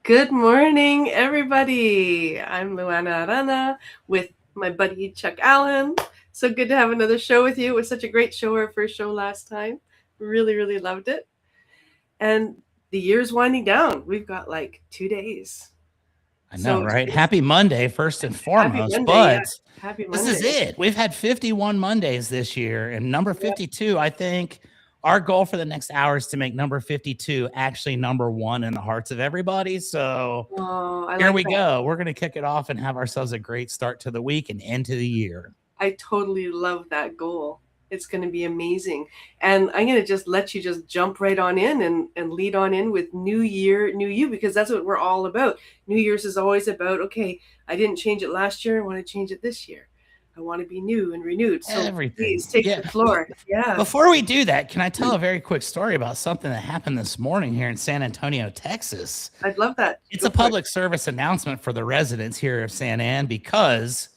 Good morning, everybody. I'm Luannah with my buddy Chuck Allen. So good to have another show with you. It was such a great show, our first show last time. Really loved it. And the year's winding down. We've got like 2 days. I know, right? Happy Monday, first and foremost. Happy Monday, but Happy Monday. This is it. We've had 51 Mondays this year, and number 52, I think our goal for the next hour is to make number 52 actually number one in the hearts of everybody. So here we go. We're going to kick it off and have ourselves a great start to the week and end to the year. I totally love that goal. It's going to be amazing. And I'm going to just let you just jump right on in and lead on in with New Year, New You, because that's what we're all about. New Year's is always about, okay, I didn't change it last year. I want to change it this year. I want to be new and renewed. So please take the floor. Yeah. Before we do that, can I tell a very quick story about something that happened this morning here in San Antonio, Texas? I'd love that. It's a public service announcement for the residents here of San An, because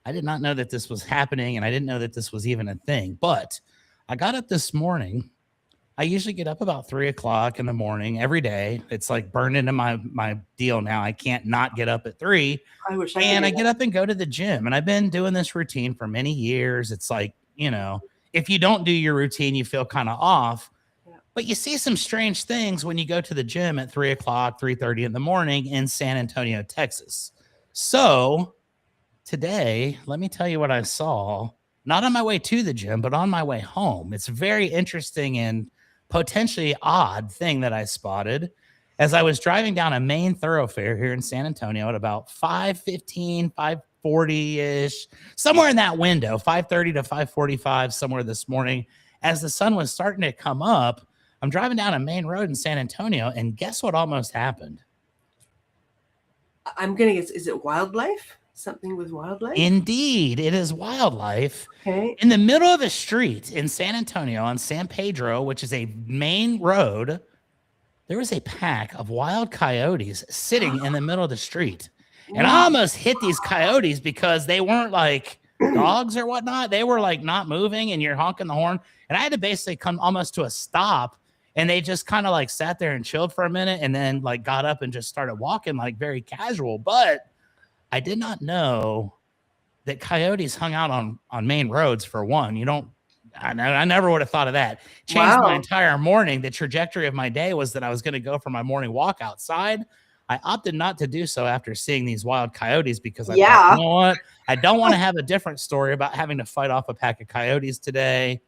I did not know that this was happening, and I didn't know that this was even a thing. But I got up this morning. I usually get up about 3 o'clock in the morning every day. It's like burned into my deal now. I can't not get up at 3. I wish I get up and go to the gym. And I've been doing this routine for many years. It's like, if you don't do your routine, you feel kind of off. Yeah. But you see some strange things when you go to the gym at 3 o'clock, 3:30 in the morning in San Antonio, Texas. So today, let me tell you what I saw, not on my way to the gym, but on my way home. It's a very interesting and potentially odd thing that I spotted as I was driving down a main thoroughfare here in San Antonio at about 5:15, 5:40-ish, somewhere in that window, 5:30 to 5:45, somewhere this morning. As the sun was starting to come up, I'm driving down a main road in San Antonio, and guess what almost happened? I'm going to guess, is it wildlife? Something with wildlife? Indeed, it is wildlife. Okay. In the middle of a street in San Antonio on San Pedro, which is a main road, there was a pack of wild coyotes sitting in the middle of the street. And I almost hit these coyotes because they weren't like dogs or whatnot. They were like not moving, and you're honking the horn. And I had to basically come almost to a stop, and they just kind of like sat there and chilled for a minute and then like got up and just started walking like very casual. But I did not know that coyotes hung out on main roads, for one. I never would have thought of that. Changed my entire morning. The trajectory of my day was that I was going to go for my morning walk outside. I opted not to do so after seeing these wild coyotes because I thought, you know what? I don't want to have a different story about having to fight off a pack of coyotes today.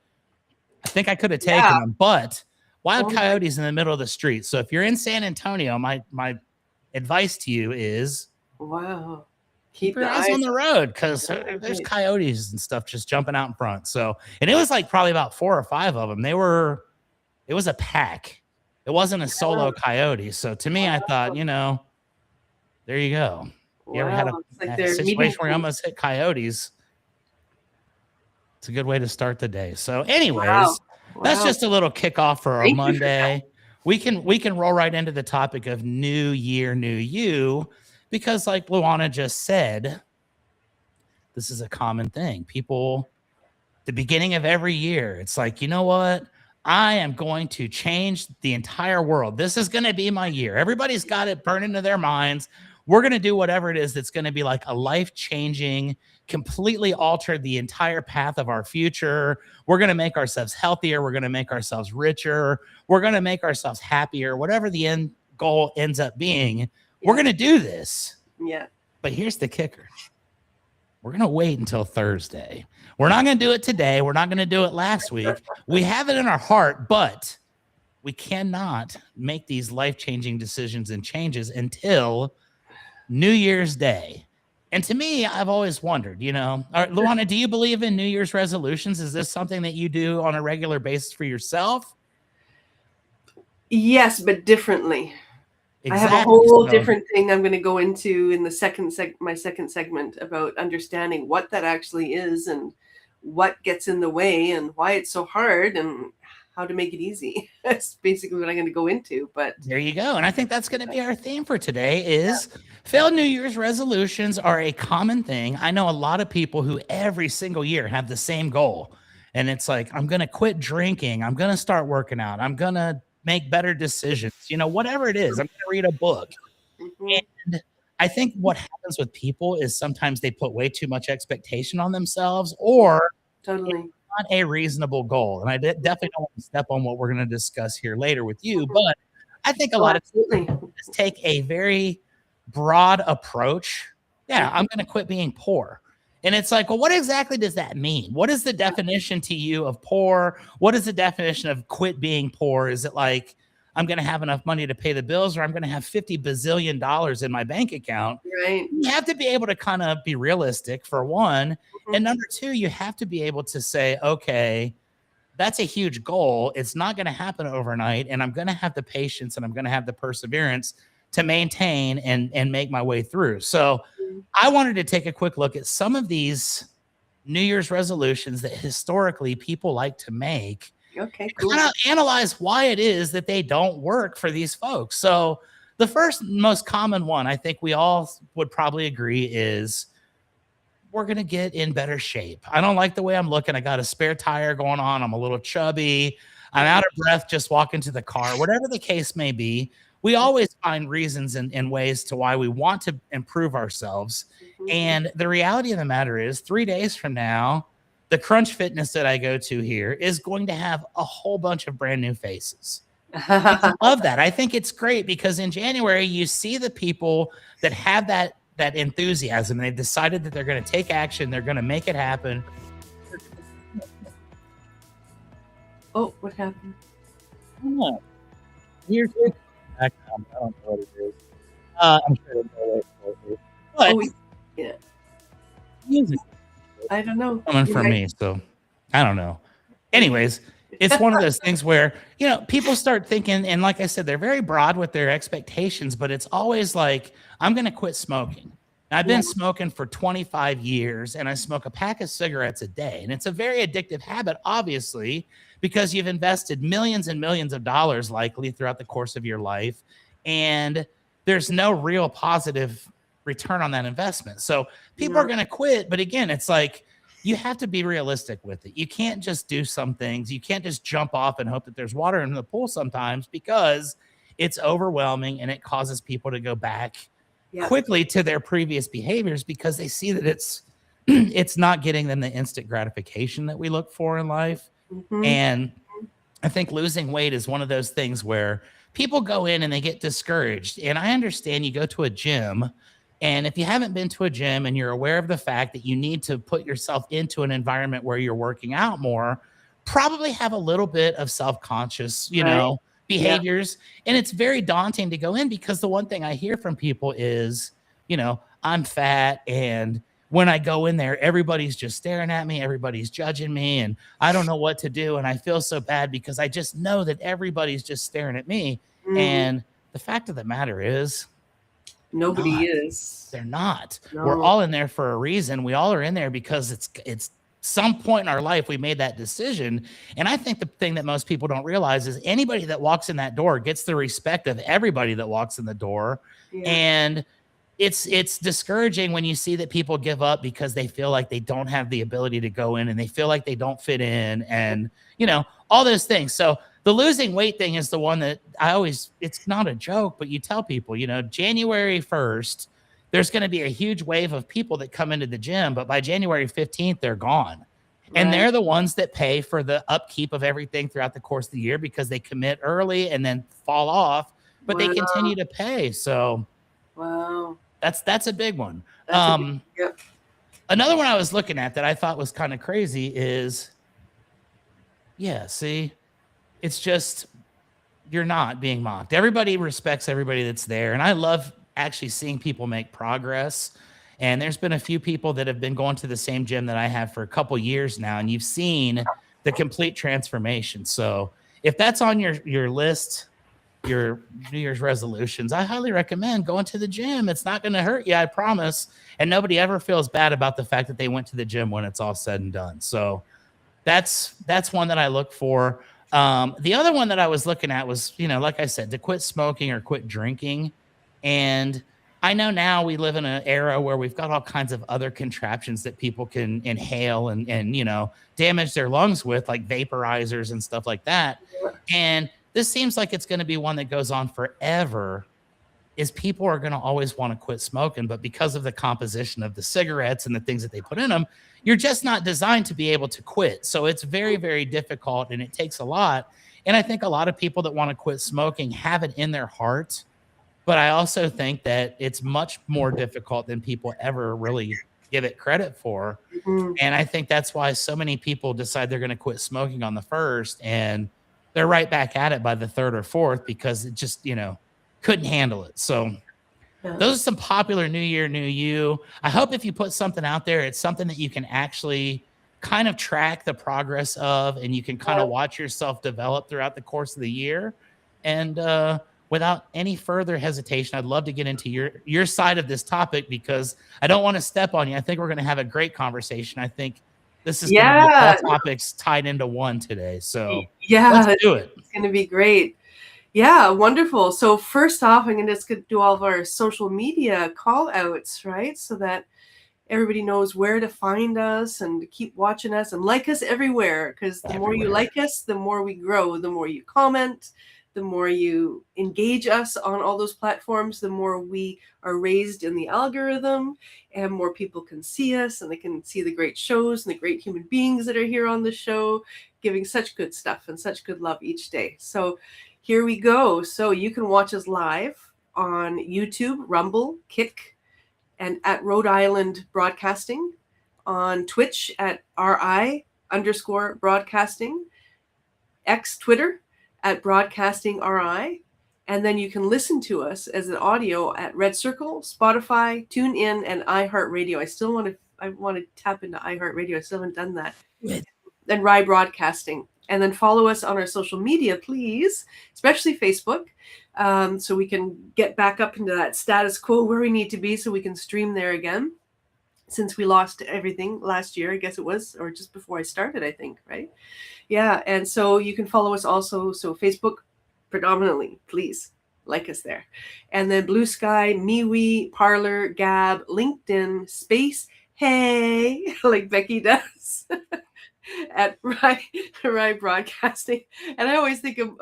I think I could have taken them, but wild coyotes in the middle of the street. So if you're in San Antonio, my advice to you is, keep your eyes on the road, because there's coyotes and stuff just jumping out in front. So, and it was like probably about 4 or 5 of them. It was a pack. It wasn't a solo coyote. So to me, I thought, there you go. You ever had a situation where you almost hit coyotes? It's a good way to start the day. So anyways, that's just a little kickoff for our Monday. We can roll right into the topic of New Year, New You. Because like Luannah just said, this is a common thing. People, the beginning of every year, it's like, you know what? I am going to change the entire world. This is going to be my year. Everybody's got it burned into their minds. We're going to do whatever it is that's going to be like a life-changing, completely alter the entire path of our future. We're going to make ourselves healthier. We're going to make ourselves richer. We're going to make ourselves happier. Whatever the end goal ends up being, we're going to do this. Yeah. But here's the kicker. We're going to wait until Thursday. We're not going to do it today. We're not going to do it last week. We have it in our heart, but we cannot make these life-changing decisions and changes until New Year's Day. And to me, I've always wondered, Luannah, do you believe in New Year's resolutions? Is this something that you do on a regular basis for yourself? Yes, but differently. Exactly. I have a whole different thing I'm going to go into in the my second segment about understanding what that actually is and what gets in the way and why it's so hard and how to make it easy. That's basically what I'm going to go into. But there you go. And I think that's going to be our theme for today is failed New Year's resolutions are a common thing. I know a lot of people who every single year have the same goal. And it's like, I'm going to quit drinking. I'm going to start working out. I'm going to make better decisions, whatever it is. I'm going to read a book. And I think what happens with people is sometimes they put way too much expectation on themselves, or Totally. not a reasonable goal. And I definitely don't want to step on what we're going to discuss here later with you, but I think a lot of people take a very broad approach. Yeah, I'm going to quit being poor. And it's like, well, what exactly does that mean? What is the definition to you of poor? What is the definition of quit being poor? Is it like I'm going to have enough money to pay the bills, or I'm going to have $50 bazillion in my bank account? Right. You have to be able to kind of be realistic, for one. And number two, you have to be able to say, okay, that's a huge goal. It's not going to happen overnight. And I'm going to have the patience and I'm going to have the perseverance to maintain and make my way through. So I wanted to take a quick look at some of these New Year's resolutions that historically people like to make. Okay, cool. Kind of analyze why it is that they don't work for these folks. So the first most common one, I think we all would probably agree, is we're going to get in better shape. I don't like the way I'm looking. I got a spare tire going on. I'm a little chubby. I'm out of breath just walking to the car. Whatever the case may be, we always find reasons and ways to why we want to improve ourselves. And the reality of the matter is 3 days from now, the Crunch Fitness that I go to here is going to have a whole bunch of brand new faces. I love that. I think it's great because in January, you see the people that have that enthusiasm. They've decided that they're going to take action. They're going to make it happen. Oh, what happened? I don't know. Here's I don't know what it is. I'm sure it'll go away shortly. But yeah. Music. I don't know. Coming from me, so I don't know. Anyways, it's one of those things where, people start thinking, and like I said, they're very broad with their expectations, but it's always like, I'm going to quit smoking. I've been smoking for 25 years, and I smoke a pack of cigarettes a day. And it's a very addictive habit, obviously, because you've invested millions and millions of dollars likely throughout the course of your life. And there's no real positive return on that investment. So people are going to quit. But again, it's like, you have to be realistic with it. You can't just do some things. You can't just jump off and hope that there's water in the pool sometimes, because it's overwhelming and it causes people to go back quickly to their previous behaviors because they see that it's not getting them the instant gratification that we look for in life. And I think losing weight is one of those things where people go in and they get discouraged. And I understand you go to a gym, and if you haven't been to a gym and you're aware of the fact that you need to put yourself into an environment where you're working out more, probably have a little bit of self-conscious, behaviors. And it's very daunting to go in because the one thing I hear from people is, I'm fat, and when I go in there, everybody's just staring at me, everybody's judging me, and I don't know what to do. And I feel so bad because I just know that everybody's just staring at me. And the fact of the matter is, nobody is. They're not. No. We're all in there for a reason. We all are in there because it's some point in our life we made that decision. And I think the thing that most people don't realize is anybody that walks in that door gets the respect of everybody that walks in the door. And it's discouraging when you see that people give up because they feel like they don't have the ability to go in, and they feel like they don't fit in, and all those things. So the losing weight thing is the one that it's not a joke, but you tell people, January 1st, there's going to be a huge wave of people that come into the gym, but by January 15th, they're gone. And they're the ones that pay for the upkeep of everything throughout the course of the year because they commit early and then fall off, but they continue to pay. So that's a big one. Another one I was looking at that I thought was kind of crazy is, it's just, you're not being mocked. Everybody respects everybody that's there. And I love actually seeing people make progress. And there's been a few people that have been going to the same gym that I have for a couple years now, and you've seen the complete transformation. So if that's on your list, your New Year's resolutions, I highly recommend going to the gym. It's not going to hurt you, I promise. And nobody ever feels bad about the fact that they went to the gym when it's all said and done. So that's one that I look for. The other one that I was looking at was, like I said, to quit smoking or quit drinking. And I know now we live in an era where we've got all kinds of other contraptions that people can inhale and damage their lungs with, like vaporizers and stuff like that. And this seems like it's going to be one that goes on forever. is people are going to always want to quit smoking, but because of the composition of the cigarettes and the things that they put in them, you're just not designed to be able to quit. So it's very, very difficult, and it takes a lot. And I think a lot of people that want to quit smoking have it in their heart, but I also think that it's much more difficult than people ever really give it credit for. Mhm. And I think that's why so many people decide they're going to quit smoking on the first, and they're right back at it by the third or fourth because it just, couldn't handle it. So Yeah. those are some popular New Year, New You. I hope if you put something out there, it's something that you can actually kind of track the progress of, and you can kind of watch yourself develop throughout the course of the year. And without any further hesitation, I'd love to get into your side of this topic because I don't want to step on you. I think we're going to have a great conversation. I think this is going to be all Yeah. topics tied into one today. So Yeah. let's do it. It's going to be great. Yeah, wonderful. So first off, I'm going to just do all of our social media call outs, right? So that everybody knows where to find us and to keep watching us and like us everywhere. Because the more you like us, the more we grow, the more you comment, the more you engage us on all those platforms, the more we are raised in the algorithm and more people can see us and they can see the great shows and the great human beings that are here on the show, giving such good stuff and such good love each day. So here we go. So you can watch us live on YouTube, Rumble, Kick, and at Rhode Island Broadcasting, on Twitch at RI_broadcasting, X Twitter at Broadcasting RI, and then you can listen to us as an audio at Red Circle, Spotify, TuneIn, and iHeartRadio. I want to tap into iHeartRadio. I still haven't done that. Good. And RIBroadcasting. And then follow us on our social media, please, especially Facebook, so we can get back up into that status quo where we need to be so we can stream there again, since we lost everything last year, I guess it was, or just before I started, I think, right? Yeah, and so you can follow us also. So Facebook predominantly, please like us there. And then Blue Sky, MeWe, Parler, Gab, LinkedIn, Space, hey, like Becky does. At RIBroadcasting. And I always think of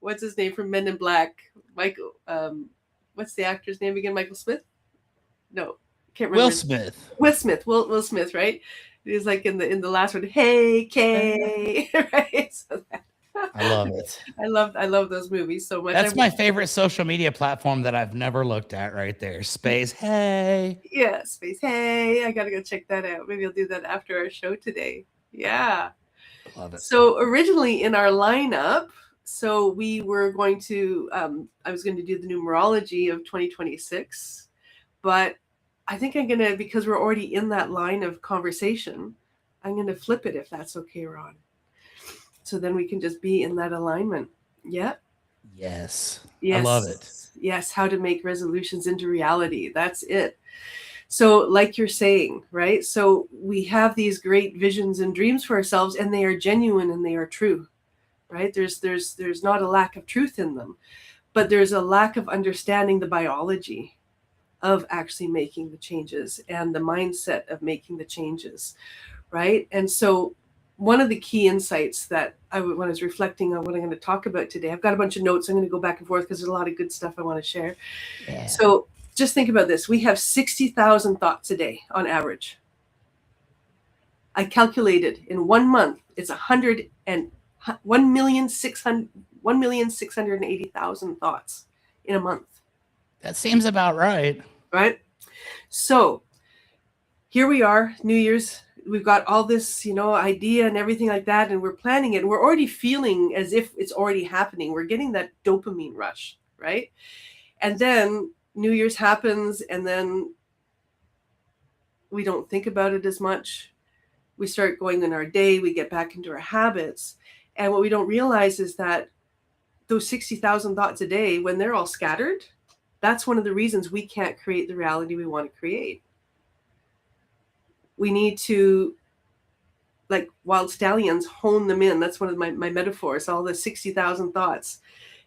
what's his name from Men in Black? Michael, what's the actor's name again? Michael Smith? No, can't remember. Will Smith. Will Smith, right? He's like in the last one, hey, Kay, right? So I love it. I love those movies so much. That's my favorite social media platform that I've never looked at right there. Space, hey. Yeah, Space, hey. I got to go check that out. Maybe I'll do that after our show today. Yeah. Love it. So originally in our lineup, so we were going to, I was going to do the numerology of 2026, but I think I'm going to, because we're already in that line of conversation, I'm going to flip it if that's okay, Ron. So then we can just be in that alignment. Yeah. Yes. Yes. I love it. Yes. How to make resolutions into reality. That's it. So like you're saying, right? So we have these great visions and dreams for ourselves, and they are genuine and they are true, right? There's not a lack of truth in them, but there's a lack of understanding the biology of actually making the changes and the mindset of making the changes, right? And so one of the key insights that when I was reflecting on what I'm going to talk about today, I've got a bunch of notes. I'm going to go back and forth because there's a lot of good stuff I want to share. Yeah. So just think about this. We have 60,000 thoughts a day on average. I calculated in 1 month, it's 1,680,000 thoughts in a month. That seems about right. Right? So here we are, New Year's. We've got all this, idea and everything like that, and we're planning it. And we're already feeling as if it's already happening. We're getting that dopamine rush, right? And then New Year's happens, and then we don't think about it as much. We start going in our day. We get back into our habits. And what we don't realize is that those 60,000 thoughts a day, when they're all scattered, that's one of the reasons we can't create the reality we want to create. We need to, like wild stallions, hone them in. That's one of my metaphors, all the 60,000 thoughts,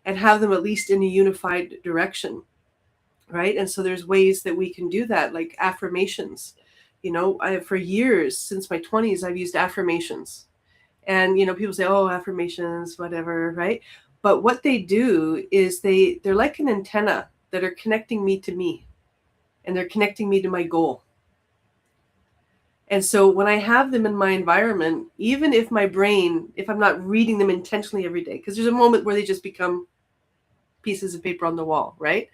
and have them at least in a unified direction, right? And so there's ways that we can do that, like affirmations. For years, since my 20s, I've used affirmations. And, people say, oh, affirmations, whatever, right? But what they do is they're like an antenna that are connecting me to me, and they're connecting me to my goal. And so when I have them in my environment, even if my brain, if I'm not reading them intentionally every day, because there's a moment where they just become pieces of paper on the wall, right?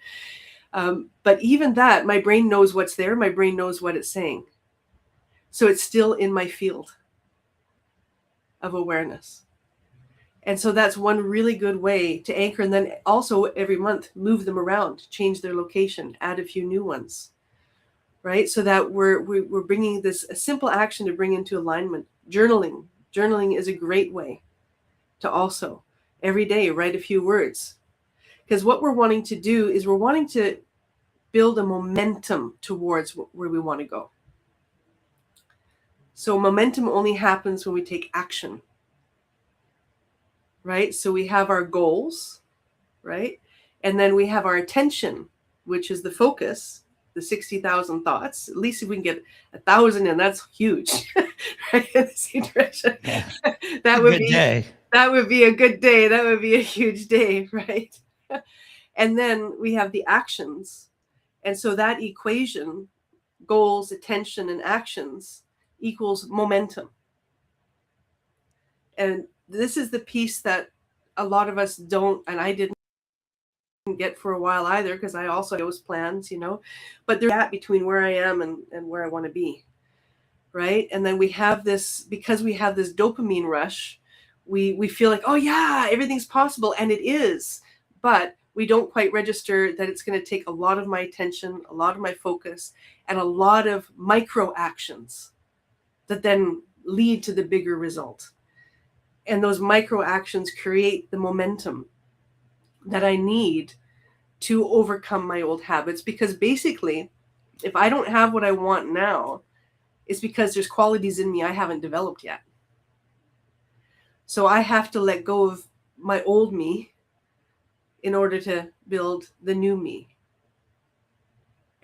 But even that, my brain knows what's there. My brain knows what it's saying. So it's still in my field of awareness. And so that's one really good way to anchor. And then also every month, move them around, change their location, add a few new ones, right? So that we're bringing this a simple action to bring into alignment. Journaling is a great way to also every day write a few words. Because what we're wanting to do is we're wanting to build a momentum towards where we want to go. So momentum only happens when we take action, right? So we have our goals, right? And then we have our attention, which is the focus, the 60,000 thoughts. At least if we can get 1,000 in, that's huge, right? In the same direction. Yeah. That would be day. That would be a good day. That would be a huge day, right? And then we have the actions. And so that equation, goals, attention, and actions equals momentum. And this is the piece that a lot of us don't, and I didn't get for a while either, because I also had those plans, but there's that between where I am and where I want to be, right? And then we have this, because we have this dopamine rush, we feel like, oh yeah, everything's possible, and it is, but we don't quite register that it's going to take a lot of my attention, a lot of my focus, and a lot of micro actions that then lead to the bigger result. And those micro actions create the momentum that I need to overcome my old habits. Because basically, if I don't have what I want now, it's because there's qualities in me I haven't developed yet. So I have to let go of my old me in order to build the new me.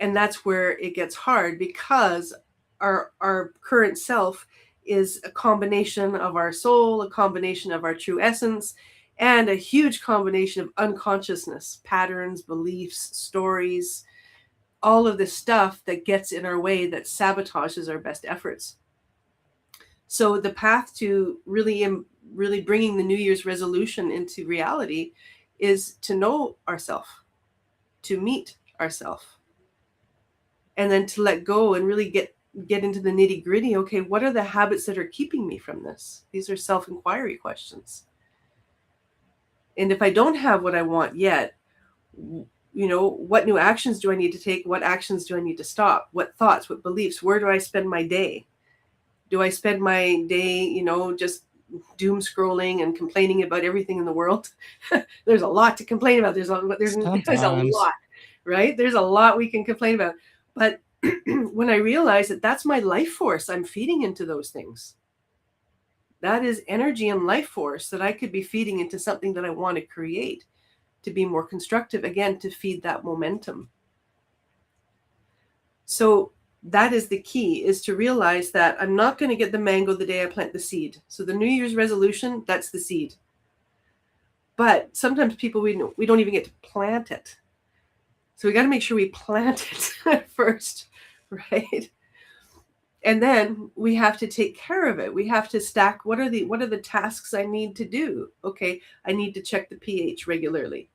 And that's where it gets hard, because our current self is a combination of our soul, a combination of our true essence, and a huge combination of unconsciousness, patterns, beliefs, stories, all of this stuff that gets in our way, that sabotages our best efforts. So the path to really bringing the New Year's resolution into reality is to know ourselves, to meet ourselves, and then to let go and really get into the nitty gritty. Okay, what are the habits that are keeping me from this? These are self-inquiry questions. And if I don't have what I want yet, what new actions do I need to take? What actions do I need to stop? What thoughts, what beliefs? Where do I spend my day? Do I spend my day, just doom scrolling and complaining about everything in the world? There's a lot to complain about. There's a lot, right? There's a lot we can complain about. But when I realize that that's my life force, I'm feeding into those things. That is energy and life force that I could be feeding into something that I want to create, to be more constructive, again, to feed that momentum. So that is the key, is to realize that I'm not going to get the mango the day I plant the seed. So the New Year's resolution, that's the seed. But sometimes people, we don't even get to plant it. So we got to make sure we plant it first, right? And then we have to take care of it. We have to stack, what are the tasks I need to do? Okay, I need to check the pH regularly.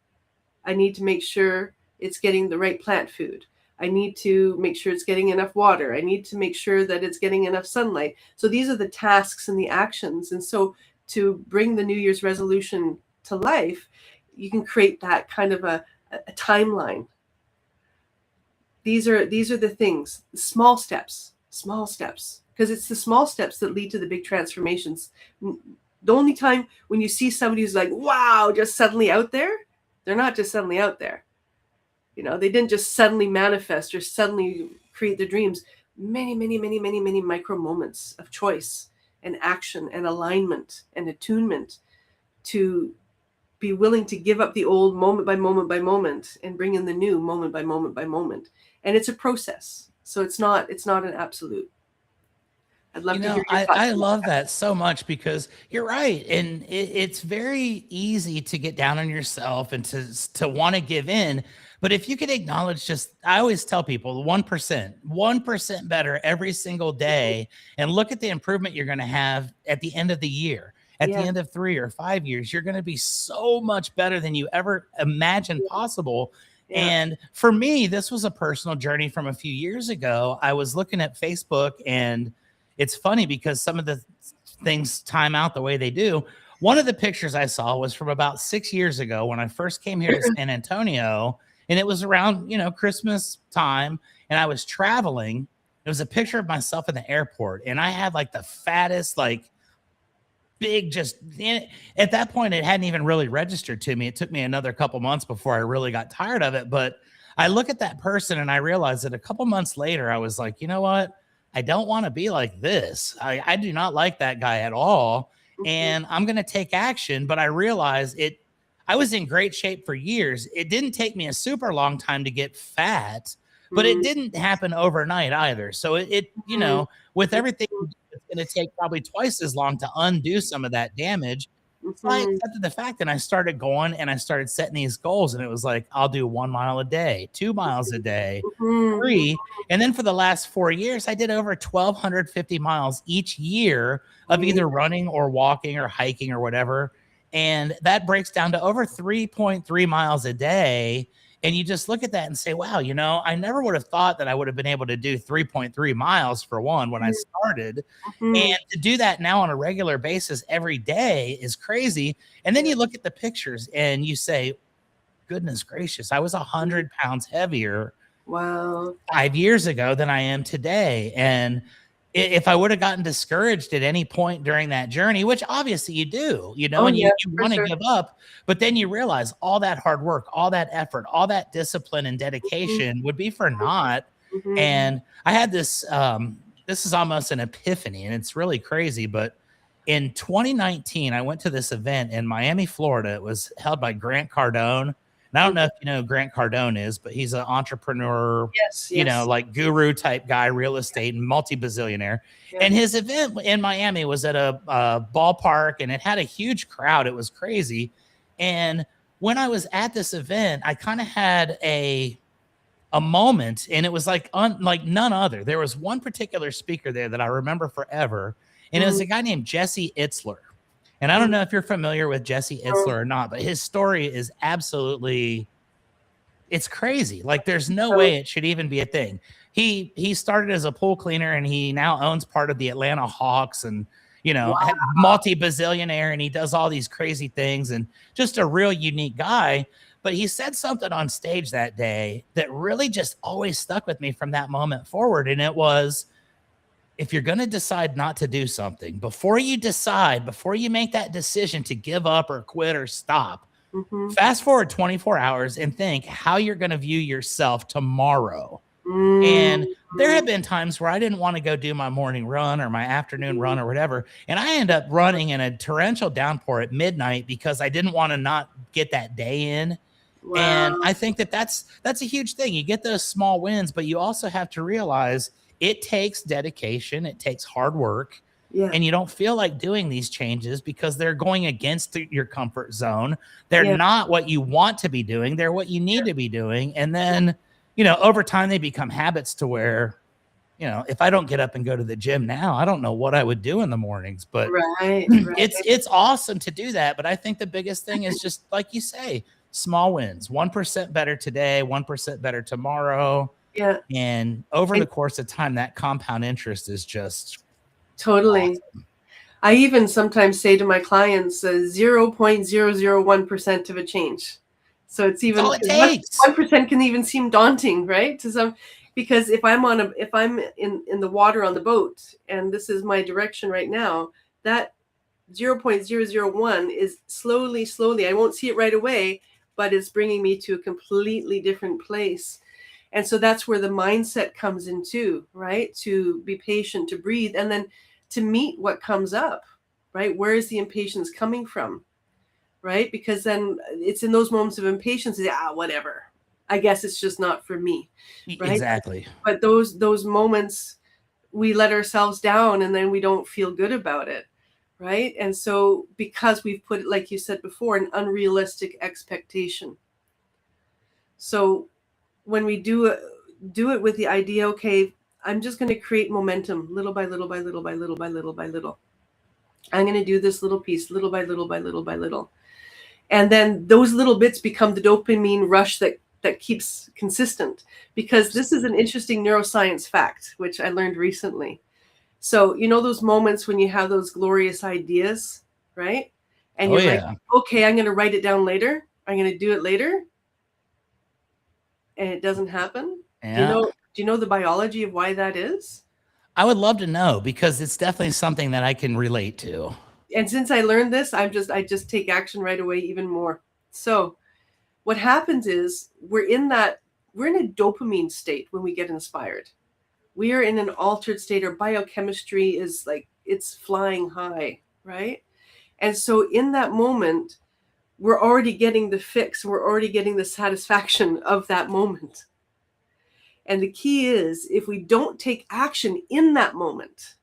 I need to make sure it's getting the right plant food. I need to make sure it's getting enough water. I need to make sure that it's getting enough sunlight. So these are the tasks and the actions. And so to bring the New Year's resolution to life, you can create that kind of a timeline. These are the things, small steps, because it's the small steps that lead to the big transformations. The only time when you see somebody who's like, wow, just suddenly out there, they're not just suddenly out there. They didn't just suddenly manifest or suddenly create their dreams. Many, many, many, many, many micro moments of choice and action and alignment and attunement to be willing to give up the old moment by moment by moment and bring in the new moment by moment by moment. And it's a process. So it's not an absolute. I'd love You to hear know, your thoughts I on love that so much because you're right. And it's very easy to get down on yourself and to want to give in. But if you could acknowledge just, I always tell people 1% better every single day, and look at the improvement you're going to have at the end of the year. that. At the Yeah. end of 3 or 5 years, you're going to be so much better than you ever imagined possible. Yeah. And for me, this was a personal journey from a few years ago. I was looking at Facebook, and it's funny because some of the things time out the way they do. One of the pictures I saw was from about 6 years ago when I first came here to San Antonio, and it was around, Christmas time, and I was traveling. It was a picture of myself in the airport, and I had like the fattest, like big, just at that point, it hadn't even really registered to me. It took me another couple months before I really got tired of it. But I look at that person and I realized that a couple months later, I was like, you know what? I don't want to be like this. I do not like that guy at all. And I'm going to take action. But I realized I was in great shape for years. It didn't take me a super long time to get fat, but it didn't happen overnight either. So with everything, it's going to take probably twice as long to undo some of that damage. So I accepted the fact, and I started going and I started setting these goals, and it was like, I'll do 1 mile a day, 2 miles a day, 3. And then for the last 4 years, I did over 1,250 miles each year of either running or walking or hiking or whatever. And that breaks down to over 3.3 miles a day. And you just look at that and say, wow, I never would have thought that I would have been able to do 3.3 miles for one when I started. And to do that now on a regular basis every day is crazy. And then you look at the pictures and you say, goodness gracious, I was 100 pounds heavier Wow. 5 years ago than I am today. And if I would have gotten discouraged at any point during that journey, which obviously you do, and you want to give up, but then you realize all that hard work, all that effort, all that discipline and dedication would be for naught. And I had this, this is almost an epiphany, and it's really crazy, but in 2019, I went to this event in Miami, Florida. It was held by Grant Cardone. And I don't know if you know who Grant Cardone is, but he's an entrepreneur, Yes. like guru type guy, real estate and multi-bazillionaire. Yeah. And his event in Miami was at a ballpark, and it had a huge crowd. It was crazy. And when I was at this event, I kind of had a moment, and it was like none other. There was one particular speaker there that I remember forever, and it was a guy named Jesse Itzler. And I don't know if you're familiar with Jesse Itzler or not, but his story is absolutely, it's crazy. Like there's no way it should even be a thing. He started as a pool cleaner, and he now owns part of the Atlanta Hawks, and multi-bazillionaire, and he does all these crazy things, and just a real unique guy. But he said something on stage that day that really just always stuck with me from that moment forward. And it was, if you're going to decide not to do something, before you make that decision to give up or quit or stop, fast forward 24 hours and think how you're going to view yourself tomorrow. And there have been times where I didn't want to go do my morning run or my afternoon run or whatever. And I end up running in a torrential downpour at midnight because I didn't want to not get that day in. Wow. And I think that's a huge thing. You get those small wins, but you also have to realize it takes dedication. It takes hard work. Yeah. And you don't feel like doing these changes because they're going against your comfort zone. They're not what you want to be doing. They're what you need to be doing. And then, over time they become habits to where, if I don't get up and go to the gym now, I don't know what I would do in the mornings, but it's awesome to do that. But I think the biggest thing is just like you say, small wins, 1% better today, 1% better tomorrow. Yeah. And over the course of time, that compound interest is just totally awesome. I even sometimes say to my clients 0.001% of a change. So it's even 1% can even seem daunting, right? To some, because if I'm in the water on the boat and this is my direction right now, that 0.001 is slowly, I won't see it right away, but it's bringing me to a completely different place. And so that's where the mindset comes in too, right? To be patient, to breathe, and then to meet what comes up, right? Where is the impatience coming from, right? Because then it's in those moments of impatience, whatever. I guess it's just not for me, right? Exactly. But those moments we let ourselves down and then we don't feel good about it, right? And so because we've put, like you said before, an unrealistic expectation. So when we do it with the idea, okay, I'm just going to create momentum little by little by little by little by little by little. I'm going to do this little piece little by little by little by little. And then those little bits become the dopamine rush that keeps consistent. Because this is an interesting neuroscience fact, which I learned recently. So, you know, those moments when you have those glorious ideas, right? And you're like, okay, I'm going to write it down later. I'm going to do it later. And it doesn't happen. Yeah. Do you know the biology of why that is? I would love to know, because it's definitely something that I can relate to. And since I learned this, I just take action right away even more. So what happens is we're in a dopamine state when we get inspired. We are in an altered state. Our biochemistry is like, it's flying high, right? And so in that moment, we're already getting the fix. We're already getting the satisfaction of that moment. And the key is, if we don't take action in that moment,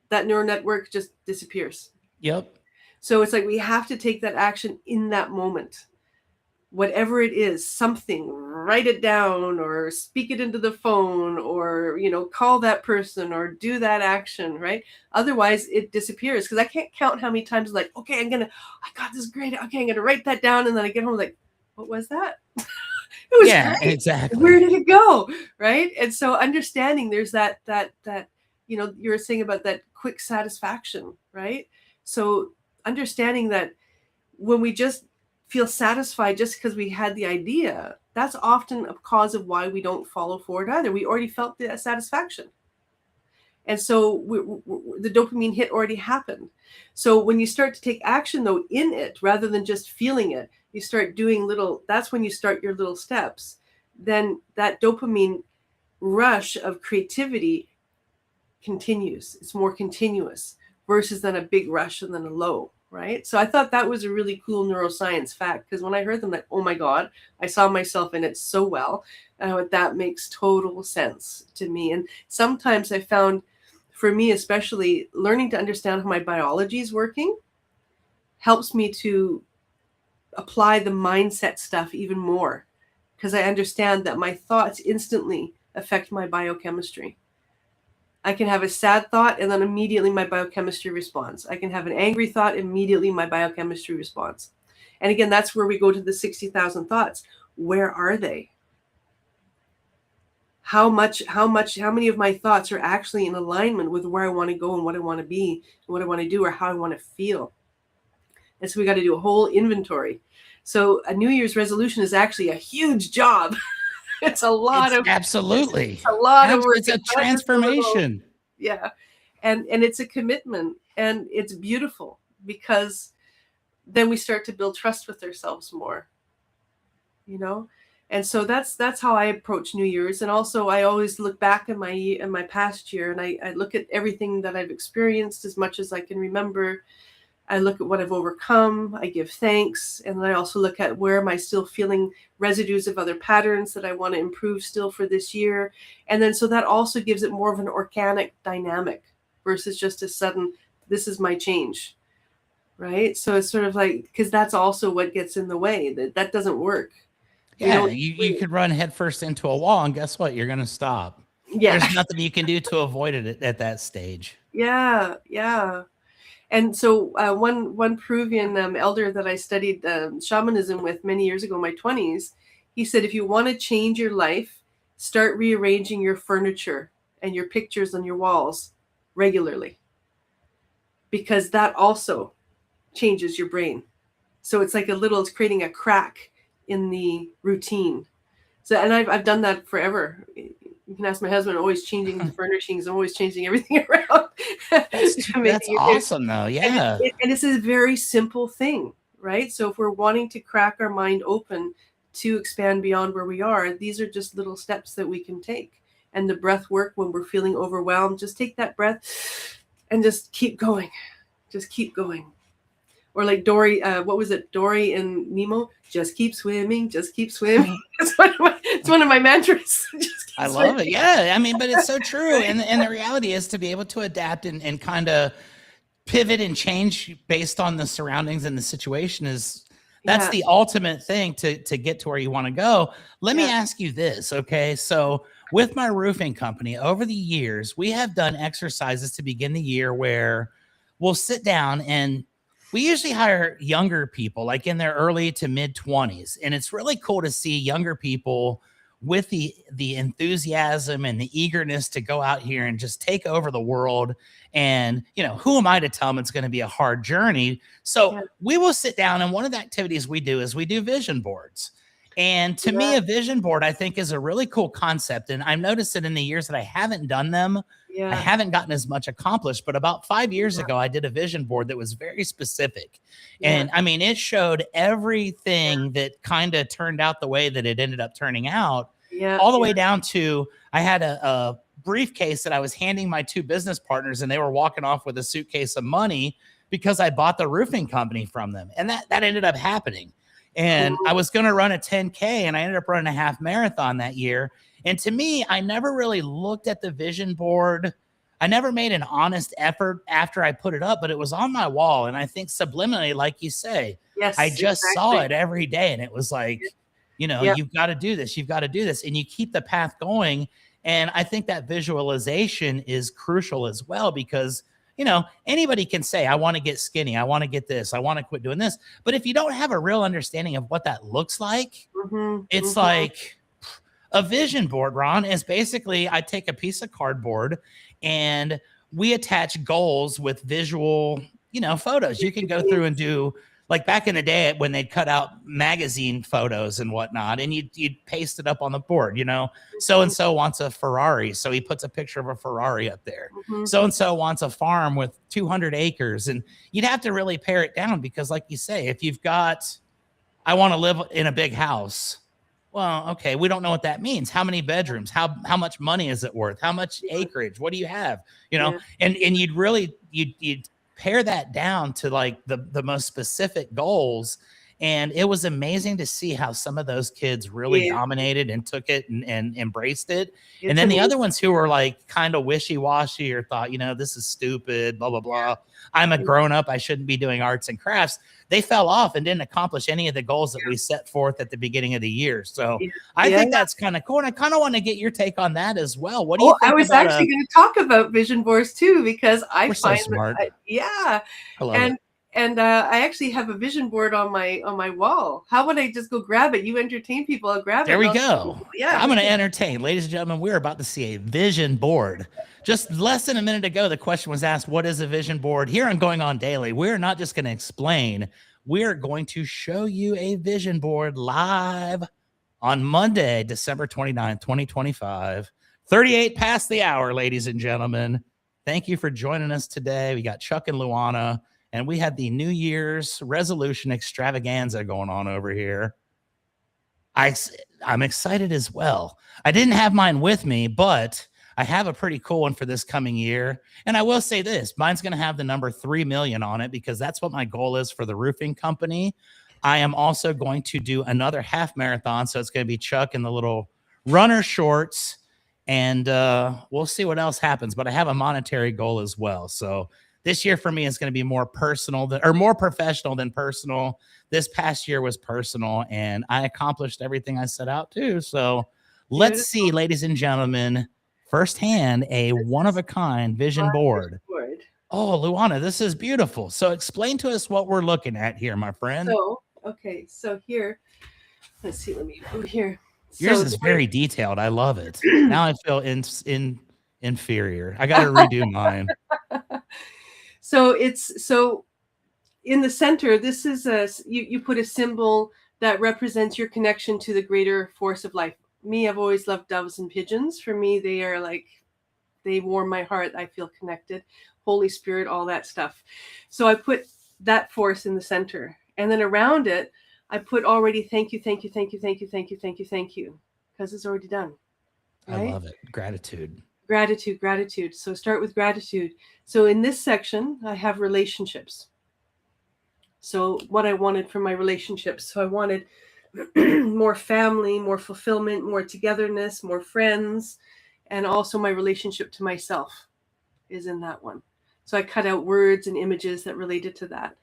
that neural network just disappears. Yep. So it's like we have to take that action in that moment. Whatever it is, something, write it down or speak it into the phone, or, you know, call that person or do that action, right? Otherwise it disappears, because I can't count how many times like, okay, I got this great, okay, I'm going to write that down. And then I get home like, what was that? It was great. Exactly. Where did it go? Right. And so understanding there's that, you know, you were saying about that quick satisfaction, right? So understanding that when we just feel satisfied just because we had the idea, that's often a cause of why we don't follow forward either. We already felt the satisfaction. And so the dopamine hit already happened. So when you start to take action, though, in it, rather than just feeling it, you start doing that's when you start your little steps. Then that dopamine rush of creativity continues. It's more continuous versus than a big rush and then a low, right? So I thought that was a really cool neuroscience fact, because when I heard them, like, oh my God, I saw myself in it so well. That makes total sense to me. And sometimes I found, for me especially, learning to understand how my biology is working helps me to apply the mindset stuff even more, because I understand that my thoughts instantly affect my biochemistry. I can have a sad thought and then immediately my biochemistry responds. I can have an angry thought, immediately my biochemistry responds. And again, that's where we go to the 60,000 thoughts. Where are they? How many of my thoughts are actually in alignment with where I want to go and what I want to be and what I want to do or how I want to feel? And so we got to do a whole inventory. So a New Year's resolution is actually a huge job. It's a lot of absolutely it's a lot of work. It's a transformation. Yeah. And it's a commitment, and it's beautiful, because then we start to build trust with ourselves more, you know? And so that's how I approach New Year's. And also I always look back in my past year, and I look at everything that I've experienced as much as I can remember. I look at what I've overcome, I give thanks, and then I also look at where am I still feeling residues of other patterns that I want to improve still for this year. And then so that also gives it more of an organic dynamic versus just a sudden, this is my change, right? So it's sort of like, because that's also what gets in the way. That doesn't work. Yeah, you could run headfirst into a wall, and guess what? You're going to stop. Yeah. There's nothing you can do to avoid it at that stage. Yeah, yeah. And so one Peruvian elder that I studied shamanism with many years ago in my 20s, he said, if you want to change your life, start rearranging your furniture and your pictures on your walls regularly, because that also changes your brain. So it's like it's creating a crack in the routine. So, and I've done that forever. You can ask my husband, always changing the furnishings, always changing everything around. That's awesome, though. Yeah. And it's a very simple thing, right? So if we're wanting to crack our mind open to expand beyond where we are, these are just little steps that we can take. And the breath work, when we're feeling overwhelmed, just take that breath and just keep going. Just keep going. Or like Dory, what was it? Dory and Nemo, just keep swimming, just keep swimming. It's one of my mantras. Just keep I love swimming. it. Yeah. I mean, but it's so true. And the reality is to be able to adapt and kind of pivot and change based on the surroundings and the situation that's Yeah, the ultimate thing to get to where you want to go. Let me yeah, ask you this. Okay. So with my roofing company over the years, we have done exercises to begin the year where we'll sit down and we usually hire younger people like in their early to mid 20s. And it's really cool to see younger people with the enthusiasm and the eagerness to go out here and just take over the world. And who am I to tell them it's going to be a hard journey? So yeah, we will sit down, and one of the activities we do is we do vision boards. And to me, yeah, a vision board I think is a really cool concept, and I've noticed that in the years that I haven't done them, I yeah, haven't gotten as much accomplished. But about 5 years yeah, ago, I did a vision board that was very specific. yeah, And I mean, it showed everything that kind of turned out the way that it ended up turning out, yeah, all the yeah. way down to I had a briefcase that I was handing my two business partners, and they were walking off with a suitcase of money because I bought the roofing company from them. And that ended up happening. And I Cool. was going to run a 10K, and I ended up running a half marathon that year. And to me, I never really looked at the vision board. I never made an honest effort after I put it up, but it was on my wall. And I think subliminally, like you say, I Yes, just saw exactly. it every day. And it was like, Yeah, you've got to do this. You've got to do this. And you keep the path going. And I think that visualization is crucial as well, because anybody can say, I want to get skinny. I want to get this. I want to quit doing this. But if you don't have a real understanding of what that looks like, mm-hmm, it's mm-hmm. like a vision board, Ron, is basically I take a piece of cardboard and we attach goals with visual, photos. You can go through and do like back in the day when they'd cut out magazine photos and whatnot, and you'd paste it up on the board, so and so wants a Ferrari. So he puts a picture of a Ferrari up there. Mm-hmm. So and so wants a farm with 200 acres. And you'd have to really pare it down because, like you say, if you've got, I want to live in a big house. Well, okay, we don't know what that means. How many bedrooms? How much money is it worth? How much Yeah, acreage? What do you have? yeah, And you'd pare that down to like the most specific goals. And it was amazing to see how some of those kids really yeah. dominated and took it and embraced it. And It's then the amazing. other ones who were like kind of wishy-washy or thought, this is stupid, blah, blah, blah. I'm a grown up. I shouldn't be doing arts and crafts. They fell off and didn't accomplish any of the goals that we set forth at the beginning of the year. So Yeah, I yeah. think that's kind of cool. And I kind of want to get your take on that as well. What do you Oh, I think was about actually going to talk about vision boards too, because I we're so find that, smart. yeah, I love and it. I actually have a vision board on my wall. How would I just go grab it? You entertain people, I'll grab it. There we go. Yeah, I'm going to entertain. Ladies and gentlemen, we're about to see a vision board. Just less than a minute ago, the question was asked, what is a vision board? Here on Going On Daily, we're not just going to explain. We're going to show you a vision board live on Monday, December 29th, 2025. 38 past the hour, ladies and gentlemen. Thank you for joining us today. We got Chuck and Luannah, and we had the New Year's resolution extravaganza going on over here. I'm excited as well. I didn't have mine with me, but I have a pretty cool one for this coming year. And I will say this, mine's going to have the number 3 million on it because that's what my goal is for the roofing company. I am also going to do another half marathon. So it's going to be Chuck in the little runner shorts. And we'll see what else happens. But I have a monetary goal as well. So this year for me is going to be more personal or more professional than personal. This past year was personal, and I accomplished everything I set out to. So let's see, ladies and gentlemen, firsthand, a one-of-a-kind vision board. Oh, Luannah, this is beautiful. So explain to us what we're looking at here, my friend. So, okay, so here, let's see, let me go here. Yours is very detailed. I love it. Now I feel inferior. I got to redo mine. So in the center, this is you put a symbol that represents your connection to the greater force of life. Me, I've always loved doves and pigeons. For me, they are like, they warm my heart. I feel connected. Holy Spirit, all that stuff. So I put that force in the center. And then around it, I put already thank you, thank you, thank you, thank you, thank you, thank you, thank you. Because it's already done. Right? I love it. Gratitude. Gratitude, gratitude. So start with gratitude. So in this section, I have relationships. So what I wanted from my relationships. So I wanted more family, more fulfillment, more togetherness, more friends, and also my relationship to myself is in that one. So I cut out words and images that related to that.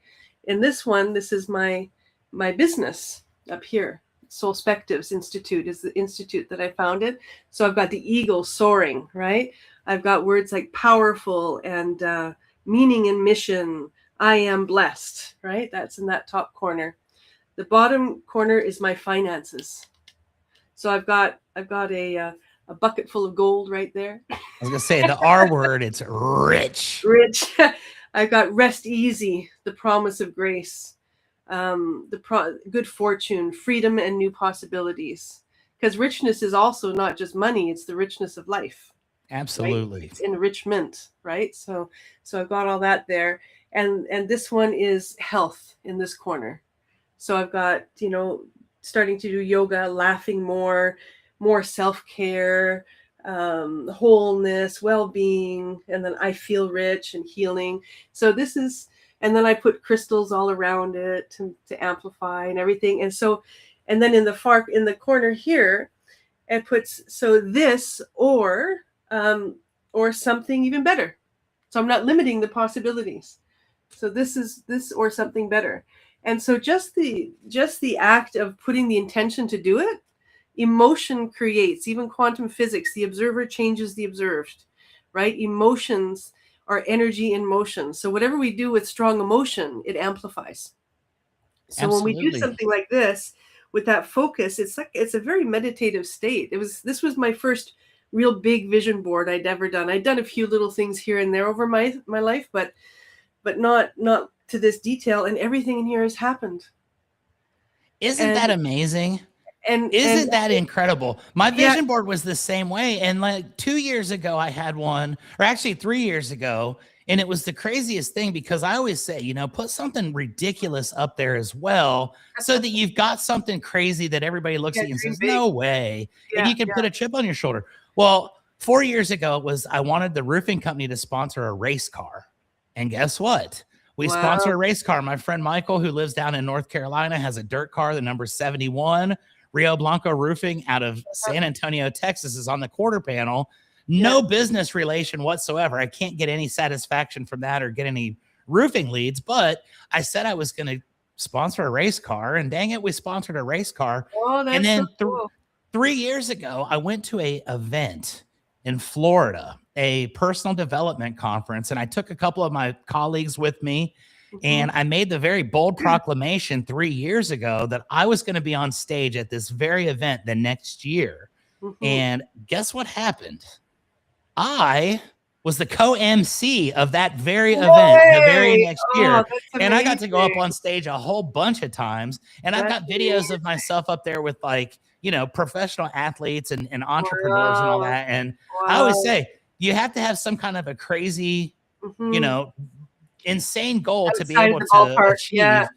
In this one, this is my business up here. Soulspectives Institute is the institute that I founded. So I've got the eagle soaring, right? I've got words like powerful and meaning and mission. I am blessed, right? That's in that top corner. The bottom corner is my finances. So I've got a bucket full of gold right there. I was gonna say the R word. It's rich. Rich. I've got rest easy, the promise of grace, good fortune, freedom, and new possibilities. Because richness is also not just money; it's the richness of life. Absolutely. Right? It's enrichment, right? So I've got all that there, and this one is health in this corner. So I've got, starting to do yoga, laughing more self-care, wholeness, well-being, and then I feel rich and healing. So this is, and then I put crystals all around it to amplify and everything. And then in the corner here, it puts, so this or something even better. So I'm not limiting the possibilities. So this is this or something better. And so just the act of putting the intention to do it, emotion creates, even quantum physics, the observer changes the observed, right? Emotions are energy in motion. So whatever we do with strong emotion, it amplifies. So Absolutely. when we do something like this with that focus, it's a very meditative state. This was my first real big vision board I'd ever done. I'd done a few little things here and there over my life, but not to this detail, and everything in here has happened. Isn't that amazing? And isn't that incredible? My vision board was the same way. And like 2 years ago, I had one, or actually 3 years ago. And it was the craziest thing because I always say, put something ridiculous up there as well, so that you've got something crazy that everybody looks at you and says, no way. And you can put a chip on your shoulder. Well, 4 years ago, I wanted the roofing company to sponsor a race car. And guess what? We sponsor a race car. My friend Michael, who lives down in North Carolina, has a dirt car. The number 71. Rio Blanco Roofing out of San Antonio, Texas, is on the quarter panel. No business relation whatsoever. I can't get any satisfaction from that or get any roofing leads. But I said I was going to sponsor a race car, and dang it, we sponsored a race car. Oh, that's and then so cool. 3 years ago, I went to an event in Florida, a personal development conference, and I took a couple of my colleagues with me. And I made the very bold proclamation 3 years ago that I was going to be on stage at this very event the next year. And guess what happened? I was the co-MC of that very event the very next year. And I got to go up on stage a whole bunch of times. And I've got videos of myself up there with professional athletes and entrepreneurs and all that. And I always say, you have to have some kind of a crazy, insane goal to be able to achieve.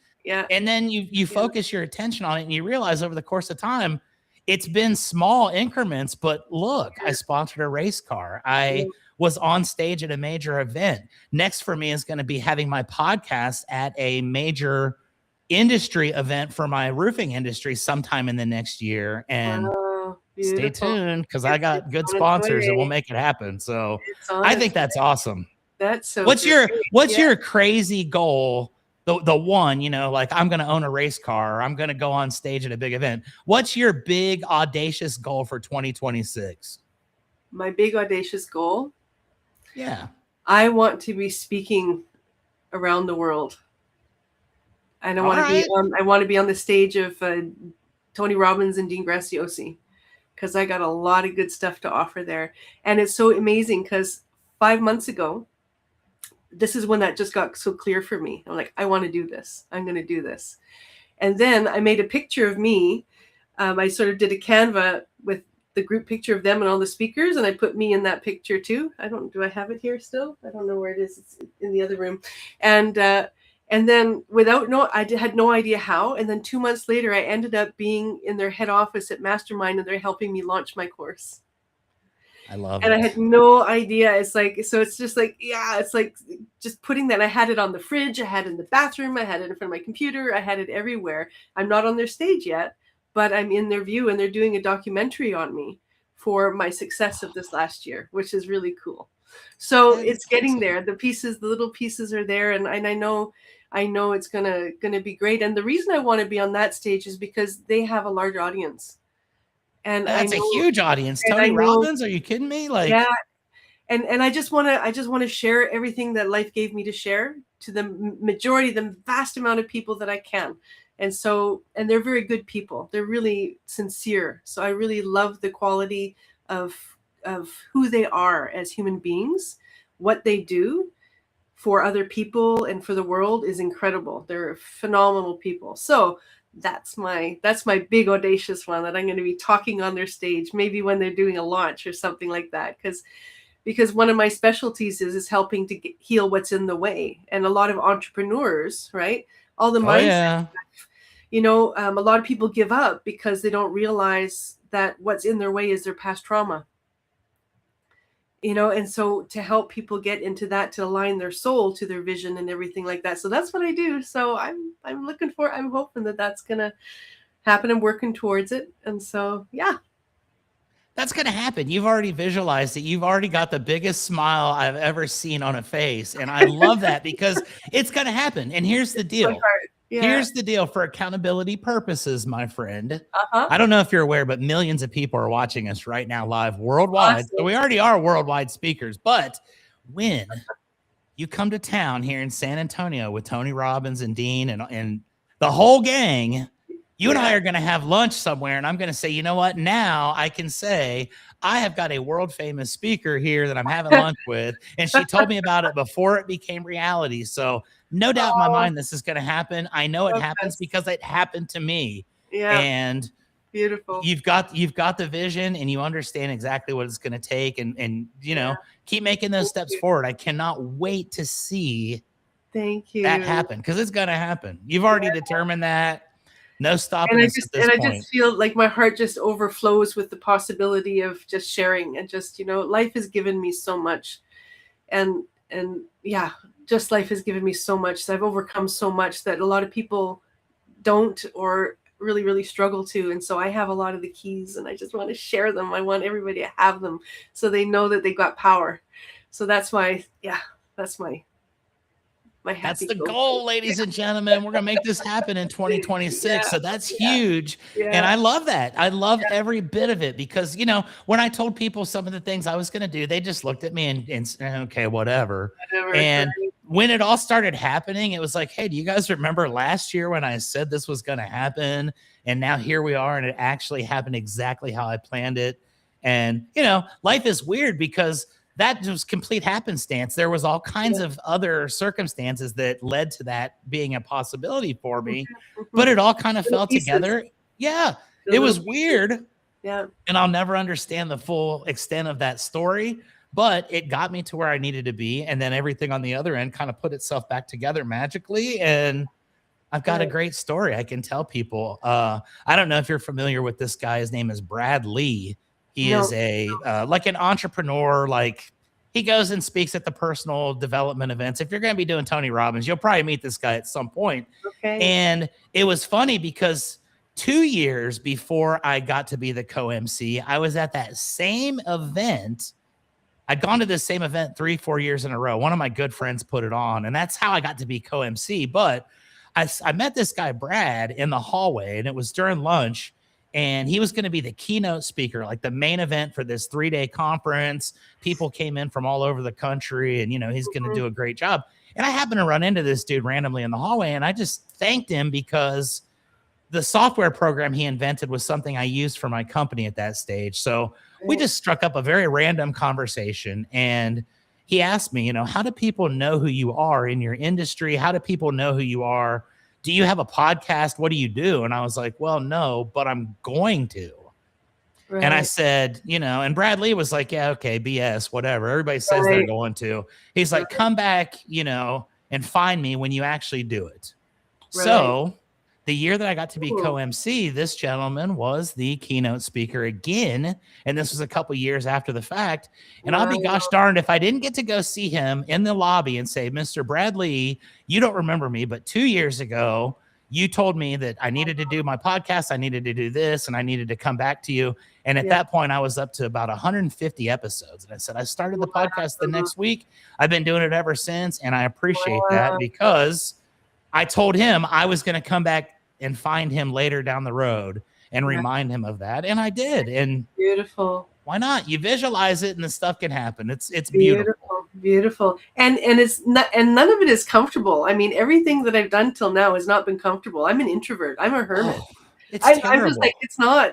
And then you focus your attention on it, and you realize over the course of time, it's been small increments, but look, I sponsored a race car. I was on stage at a major event. Next for me is going to be having my podcast at a major industry event for my roofing industry sometime in the next year. And stay tuned, because I got good sponsors and we'll make it happen. So I think that's awesome. That's so what's your crazy goal? The one, like I'm going to own a race car, or I'm going to go on stage at a big event. What's your big audacious goal for 2026? My big audacious goal? Yeah. I want to be speaking around the world. And I want to be on the stage of Tony Robbins and Dean Graziosi, because I got a lot of good stuff to offer there. And it's so amazing because 5 months ago, this is when that just got so clear for me. I'm like, I want to do this. I'm going to do this. And then I made a picture of me. I sort of did a Canva with the group picture of them and all the speakers, and I put me in that picture too. Do I have it here still? I don't know where it is. It's in the other room. And then I had no idea how. And then 2 months later, I ended up being in their head office at Mastermind, and they're helping me launch my course. I love And I it. had no idea. It's like, so it's just like, yeah, it's like just putting that. I had it on the fridge, I had it in the bathroom, I had it in front of my computer, I had it everywhere. I'm not on their stage yet, but I'm in their view, and they're doing a documentary on me for my success of this last year, which is really cool. So That is it's getting awesome. there. The pieces, the little pieces are there, and I know it's gonna be great. And the reason I want to be on that stage is because they have a large audience. And I That's a know, huge audience. and I Tony know, Robbins, are you kidding me? yeah, Like, and I just want to share everything that life gave me to share to the majority, the vast amount of people that I can. And so, and they're very good people. They're really sincere. So I really love the quality of who they are as human beings. What they do for other people and for the world is incredible. They're phenomenal people. So that's my big audacious one that I'm going to be talking on their stage, maybe when they're doing a launch or something like that, because one of my specialties is helping to heal what's in the way. And a lot of entrepreneurs, right, all the oh mindset, yeah. a lot of people give up because they don't realize that what's in their way is their past trauma. And so to help people get into that, to align their soul to their vision and everything like that. So that's what I do. So I'm hoping that that's gonna happen. I'm working towards it. And so yeah. That's going to happen. You've already visualized it. You've already got the biggest smile I've ever seen on a face. And I love that because it's going to happen. And here's the deal. Yeah. Here's the deal for accountability purposes, my friend. Uh-huh. I don't know if you're aware, but millions of people are watching us right now live worldwide. Awesome. So we already are worldwide speakers. But when you come to town here in San Antonio with Tony Robbins and Dean and the whole gang, you and I are going to have lunch somewhere, and I'm going to say, you know what? Now I can say I have got a world famous speaker here that I'm having lunch with, and she told me about it before it became reality. So no doubt in my mind this is going to happen. I know it happens because it happened to me. Yeah. And beautiful. You've got the vision, and you understand exactly what it's going to take, and keep making those steps forward. I cannot wait to see Thank you. that happen, because it's going to happen. You've already determined that. No stopping And us at this point. I just feel like my heart just overflows with the possibility of just sharing, and just, life has given me so much. And yeah, just life has given me so much. So I've overcome so much that a lot of people don't, or really, really struggle to. And so I have a lot of the keys, and I just want to share them. I want everybody to have them so they know that they got power. So that's why, that's my happy That's the goal, ladies and gentlemen. We're going to make this happen in 2026. So that's huge. And I love that. I love every bit of it, because, when I told people some of the things I was going to do, they just looked at me and said, okay, whatever. And when it all started happening, it was like, hey, do you guys remember last year when I said this was going to happen? And now here we are, and it actually happened exactly how I planned it. And, life is weird, because that was complete happenstance. There was all kinds of other circumstances that led to that being a possibility for me, but it all kind of fell together. Yeah, it was weird. Yeah. And I'll never understand the full extent of that story, but it got me to where I needed to be. And then everything on the other end kind of put itself back together magically. And I've got a great story I can tell people. I don't know if you're familiar with this guy. His name is Brad Lee. He is like an entrepreneur. Like, he goes and speaks at the personal development events. If you're going to be doing Tony Robbins, you'll probably meet this guy at some point. Okay. And it was funny because 2 years before I got to be the co-MC, I was at that same event. I'd gone to this same event 3-4 years in a row. One of my good friends put it on, and that's how I got to be co-MC. But I met this guy, Brad, in the hallway, and it was during lunch. And he was going to be the keynote speaker, like the main event for this 3-day conference. People came in from all over the country, and, he's going to do a great job. And I happened to run into this dude randomly in the hallway, and I just thanked him because the software program he invented was something I used for my company at that stage. So we just struck up a very random conversation, and he asked me, how do people know who you are in your industry? How do people know who you are? Do you have a podcast? What do you do? And I was like, well, no, but I'm going to. Right. And I said, and Bradley was like, yeah, okay, BS, whatever. Everybody says they're going to. He's like, come back, and find me when you actually do it. Right. So The year that I got to be co-MC, this gentleman was the keynote speaker again, and this was a couple years after the fact. And I'll be gosh darned if I didn't get to go see him in the lobby and say, Mr. Bradley, you don't remember me, but 2 years ago, you told me that I needed to do my podcast, I needed to do this, and I needed to come back to you. And at that point, I was up to about 150 episodes. And I said, I started the podcast the next week. I've been doing it ever since, and I appreciate that because I told him I was going to come back and find him later down the road and remind him of that. And I did. And beautiful. Why not? You visualize it and the stuff can happen. It's beautiful. Beautiful. And it's not, and none of it is comfortable. I mean, everything that I've done till now has not been comfortable. I'm an introvert. I'm a hermit. I'm just like, it's not,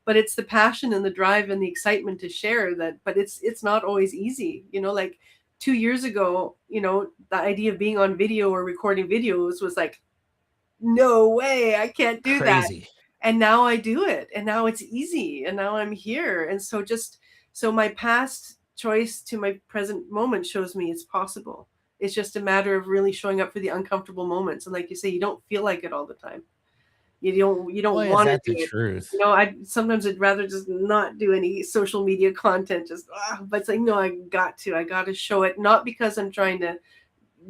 but it's the passion and the drive and the excitement to share that, but it's not always easy, like 2 years ago, the idea of being on video or recording videos was like, no way, I can't do that. And now I do it, and now it's easy, and now I'm here. And so my past choice to my present moment shows me it's possible. It's just a matter of really showing up for the uncomfortable moments. And like you say, you don't feel like it all the time. You don't want to do it. Truth? Sometimes I'd rather just not do any social media content. But it's like, no, I got to show it, not because I'm trying to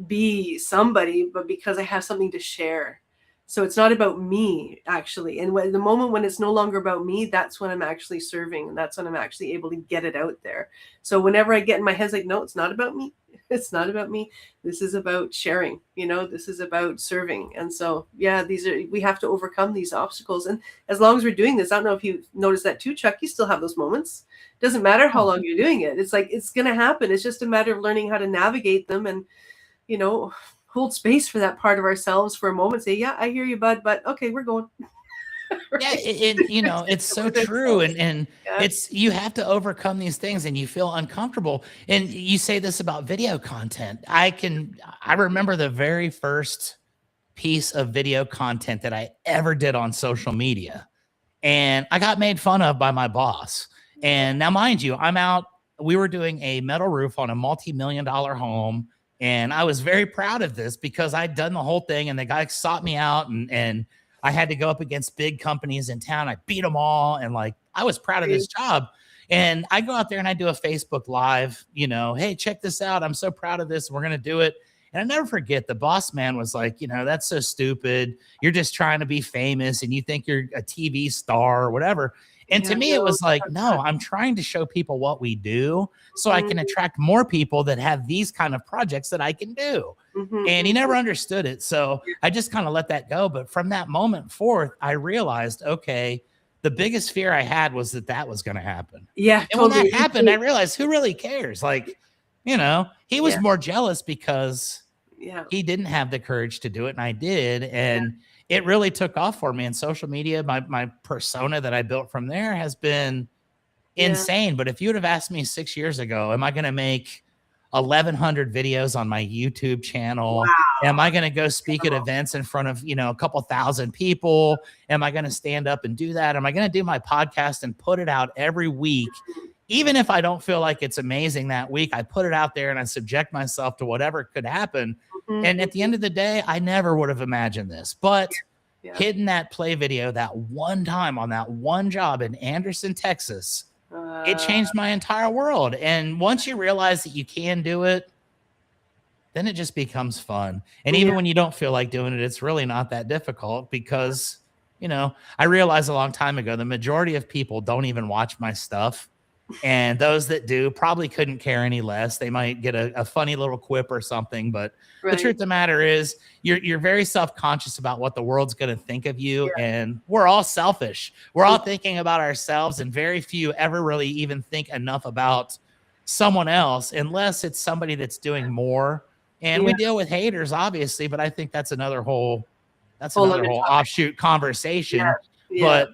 be somebody, but because I have something to share. So it's not about me, actually. And the moment when it's no longer about me, that's when I'm actually serving. And that's when I'm actually able to get it out there. So whenever I get in my head, it's like, no, it's not about me. It's not about me. This is about sharing, this is about serving. And so, we have to overcome these obstacles. And as long as we're doing this, I don't know if you noticed that too, Chuck, you still have those moments. Doesn't matter how long you're doing it. It's like, it's going to happen. It's just a matter of learning how to navigate them and, hold space for that part of ourselves for a moment. Say, yeah, I hear you, bud, but okay, we're going. Right? Yeah, it's so true. And it's, you have to overcome these things and you feel uncomfortable. And you say this about video content. I remember the very first piece of video content that I ever did on social media. And I got made fun of by my boss. And now, mind you, we were doing a metal roof on a multi-million-dollar home. And I was very proud of this because I'd done the whole thing and the guy sought me out and I had to go up against big companies in town. I beat them all. And I was proud of this job. And I go out there and I do a Facebook Live, hey, check this out. I'm so proud of this. We're going to do it. And I never forget, the boss man was like, that's so stupid. You're just trying to be famous and you think you're a TV star or whatever. And to me, it was like, no, I'm trying to show people what we do so I can attract more people that have these kind of projects that I can do. And he never understood it. So I just kind of let that go. But from that moment forth, I realized, okay, the biggest fear I had was that was going to happen. Yeah. And when that happened, I realized, who really cares? He was more jealous because he didn't have the courage to do it. And I did. And it really took off for me in social media. My persona that I built from there has been insane. But if you would have asked me 6 years ago, am I going to make 1,100 videos on my YouTube channel? Wow. Am I going to go speak at events in front of, a couple thousand people? Am I going to stand up and do that? Am I going to do my podcast and put it out every week? Even if I don't feel like it's amazing that week, I put it out there and I subject myself to whatever could happen. And at the end of the day, I never would have imagined this. But hitting that play video that one time on that one job in Anderson, Texas, it changed my entire world. And once you realize that you can do it, then it just becomes fun. And even when you don't feel like doing it, it's really not that difficult because, I realized a long time ago, the majority of people don't even watch my stuff. And those that do probably couldn't care any less. They might get a funny little quip or something. But the truth of the matter is you're very self-conscious about what the world's going to think of you. And we're all selfish. We're all thinking about ourselves, and very few ever really even think enough about someone else unless it's somebody that's doing more. And we deal with haters, obviously, but I think that's another whole offshoot conversation. But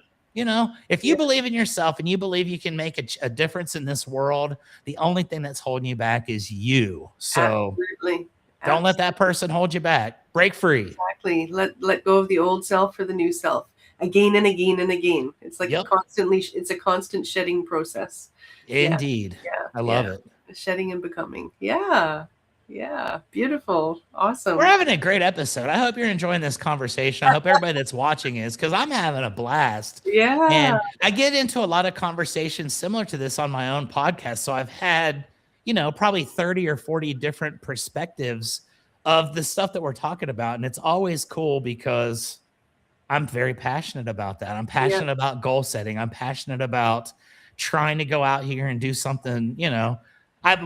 if you believe in yourself and you believe you can make a difference in this world, the only thing that's holding you back is you. So don't let that person hold you back. Break free. Exactly. Let go of the old self for the new self again and again and again. It's like it's a constant shedding process. Indeed. I love it. Shedding and becoming. Yeah. Yeah. Beautiful. We're Awesome. having a great episode. I hope you're enjoying this conversation. I hope everybody that's watching is, because I'm having a blast. Yeah. And I get into a lot of conversations similar to this on my own podcast. So I've had, probably 30 or 40 different perspectives of the stuff that we're talking about. And it's always cool because I'm very passionate about that. I'm Yeah. passionate about goal setting. I'm passionate about trying to go out here and do something,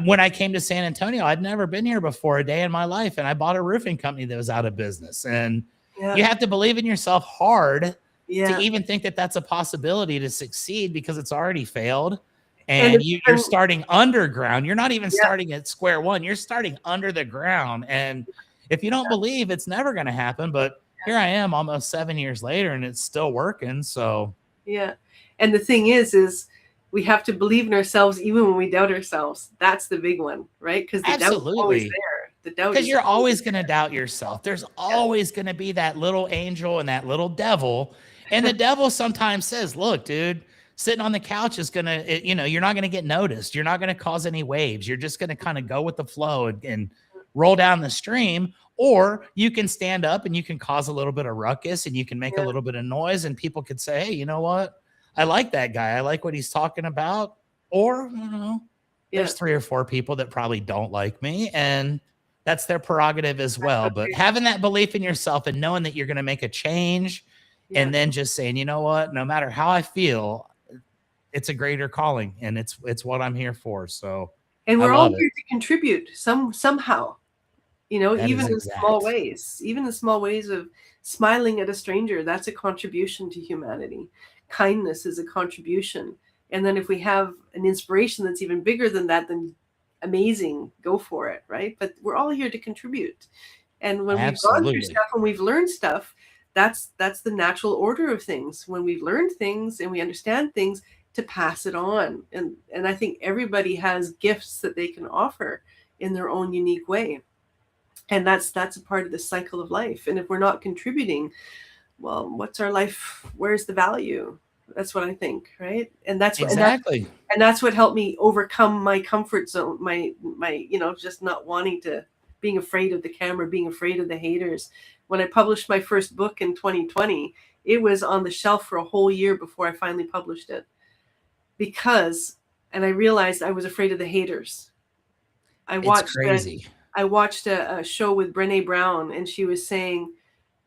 when I came to San Antonio, I'd never been here before a day in my life. And I bought a roofing company that was out of business. And Yeah. you have to believe in yourself hard to Yeah. even think that that's a possibility to succeed, because it's already failed. And And it's you're starting underground. You're not even yeah. starting at square one. You're starting under the ground. And if you don't believe, it's never going to happen. But here I am almost 7 years later, and it's still working. So yeah. And the thing is we have to believe in ourselves even when we doubt ourselves. That's the big one, right? Because the doubt is always absolutely, there. The doubt because is you're always going to doubt yourself. There's always going to be that little angel and that little devil. And the devil sometimes says, look, dude, sitting on the couch is going to, you're not going to get noticed. You're not going to cause any waves. You're just going to kind of go with the flow and roll down the stream. Or you can stand up and you can cause a little bit of ruckus and you can make a little bit of noise, and people could say, hey, you know what? I like that guy. I like what he's talking about. Or, there's 3 or 4 people that probably don't like me, and that's their prerogative as well. But having that belief in yourself and knowing that you're going to make a change, and then just saying, you know what, no matter how I feel, it's a greater calling, and it's what I'm here for. So, and we're all here to contribute somehow, even in small ways, even the small ways of smiling at a stranger. That's a contribution to humanity. Kindness is a contribution. And then if we have an inspiration that's even bigger than that, then amazing, go for it, right? But we're all here to contribute. And when we've gone through stuff, when we've learned stuff, that's the natural order of things. When we've learned things and we understand things, to pass it on. And I think everybody has gifts that they can offer in their own unique way. And that's a part of the cycle of life. And if we're not contributing, well, what's our life? Where's the value? That's what I think, right? And that's exactly. And that's what helped me overcome my comfort zone, my just not wanting to, being afraid of the camera, being afraid of the haters. When I published my first book in 2020, it was on the shelf for a whole year before I finally published it, and I realized I was afraid of the haters. I watched a show with Brené Brown, and she was saying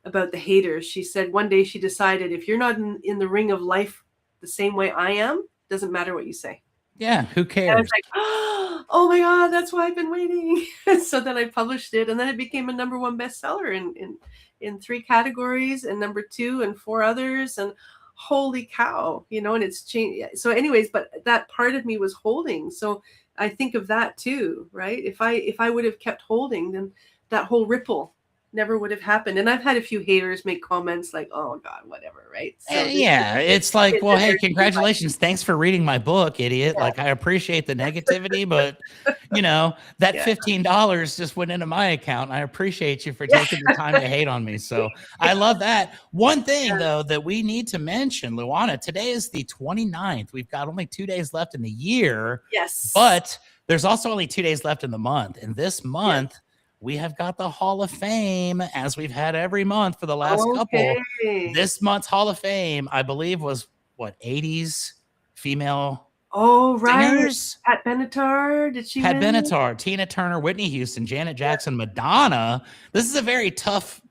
about the haters. She said one day she decided, if you're not in the ring of life the same way I am, doesn't matter what you say. Yeah, who cares? And I was like, oh my God, that's why I've been waiting. So then I published it, and then it became a #1 bestseller in 3 categories, and #2 and 4 others. And holy cow, and it's changed. So anyways, but that part of me was holding. So I think of that too, right? If I would have kept holding, then that whole ripple never would have happened. And I've had a few haters make comments like, oh God, whatever, right? So it's like, well, hey, congratulations. Thanks for reading my book, idiot. Yeah. Like, I appreciate the negativity, but that $15 just went into my account. I appreciate you for taking the time to hate on me. So I love that. One thing though, that we need to mention, Luannah, today is the 29th. We've got only 2 days left in the year. Yes. But there's also only 2 days left in the month. And this month, we have got the Hall of Fame, as we've had every month for the last couple. This month's Hall of Fame, I believe, was what, 80s female singers? Pat Benatar, did she Pat win? Benatar, Tina Turner, Whitney Houston, Janet Jackson, Madonna. This is a very tough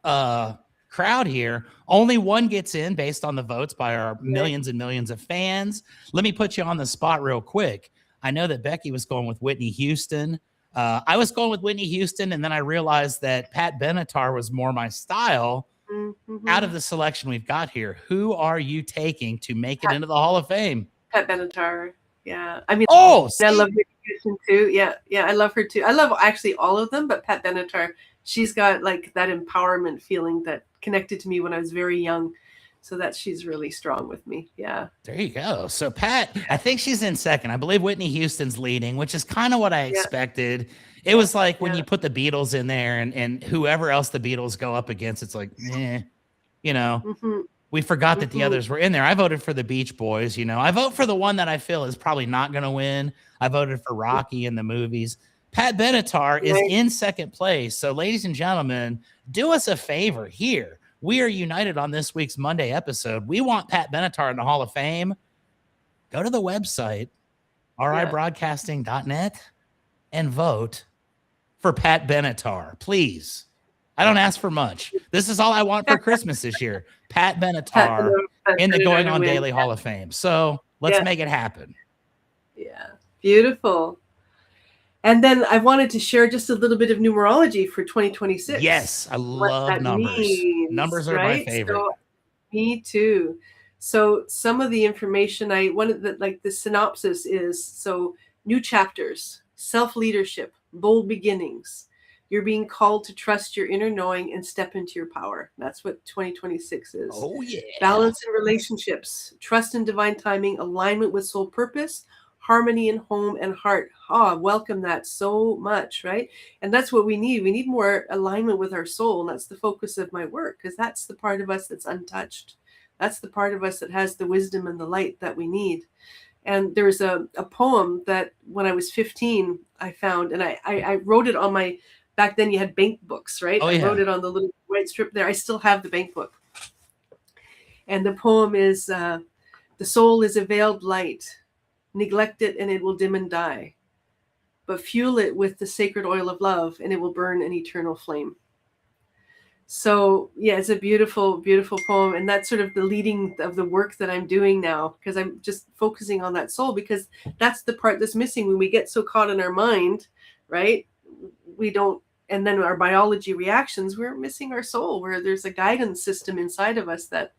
crowd here. Only one gets in based on the votes by our millions and millions of fans. Let me put you on the spot real quick. I know that Becky was going with Whitney Houston. I was going with Whitney Houston, and then I realized that Pat Benatar was more my style. Mm-hmm. Out of the selection we've got here, who are you taking to make it into the Hall of Fame? Pat Benatar. Yeah. I mean, I love Whitney Houston too. Yeah. I love her too. I love actually all of them, but Pat Benatar, she's got like that empowerment feeling that connected to me when I was very young. So she's really strong with me. Yeah. There you go. So Pat, I think she's in second. I believe Whitney Houston's leading, which is kind of what I expected. It was like when you put the Beatles in there and whoever else the Beatles go up against, it's like, we forgot that the others were in there. I voted for the Beach Boys. I vote for the one that I feel is probably not going to win. I voted for Rocky in the movies. Pat Benatar is Right. in second place. So, ladies and gentlemen, do us a favor here. We are united on this week's Monday episode. We want Pat Benatar in the Hall of Fame. Go to the website, RIBroadcasting.net, and vote for Pat Benatar, please. I don't ask for much. This is all I want for Christmas this year. Pat Benatar in the Going On Daily Hall of Fame. So let's make it happen. Yeah, beautiful. And then I wanted to share just a little bit of numerology for 2026. Yes, I love numbers. Means, numbers are my favorite. So, me too. So some of the information the synopsis is, so new chapters, self-leadership, bold beginnings. You're being called to trust your inner knowing and step into your power. That's what 2026 is. Oh, yeah. Balance in relationships, trust in divine timing, alignment with soul purpose, harmony in home and heart. Welcome that so much, right? And that's what we need. We need more alignment with our soul. And that's the focus of my work, because that's the part of us that's untouched. That's the part of us that has the wisdom and the light that we need. And there's a poem that when I was 15, I found, and I wrote it on my, back then you had bank books, right? Oh, yeah. I wrote it on the little white strip there. I still have the bank book. And the poem is, the soul is a veiled light. Neglect it and it will dim and die. But fuel it with the sacred oil of love and it will burn an eternal flame. So yeah, it's a beautiful, beautiful poem. And that's sort of the leading of the work that I'm doing now, because I'm just focusing on that soul, because that's the part that's missing when we get so caught in our mind, right? We don't, and then our biology reactions, we're missing our soul, where there's a guidance system inside of us that,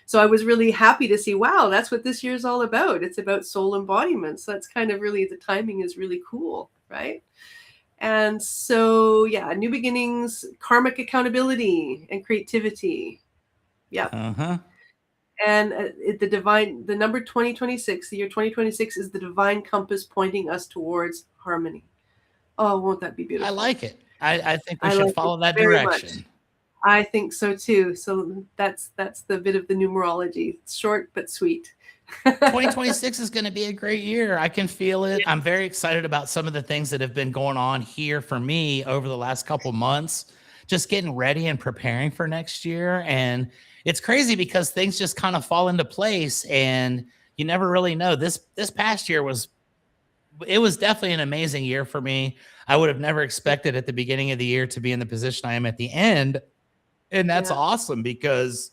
so I was really happy to see, wow, that's what this year is all about. It's about soul embodiment. So that's kind of really, the timing is really cool, right? And so, yeah, new beginnings, karmic accountability and creativity. Yeah. And the number 2026, the year 2026 is the divine compass pointing us towards harmony. Oh, won't that be beautiful? I like it. I think we should follow that direction. Much. I think so too. So that's the bit of the numerology. It's short but sweet. 2026 is going to be a great year. I can feel it. I'm very excited about some of the things that have been going on here for me over the last couple months, just getting ready and preparing for next year. And it's crazy because things just kind of fall into place and you never really know. This past year was definitely an amazing year for me. I would have never expected at the beginning of the year to be in the position I am at the end. And that's awesome because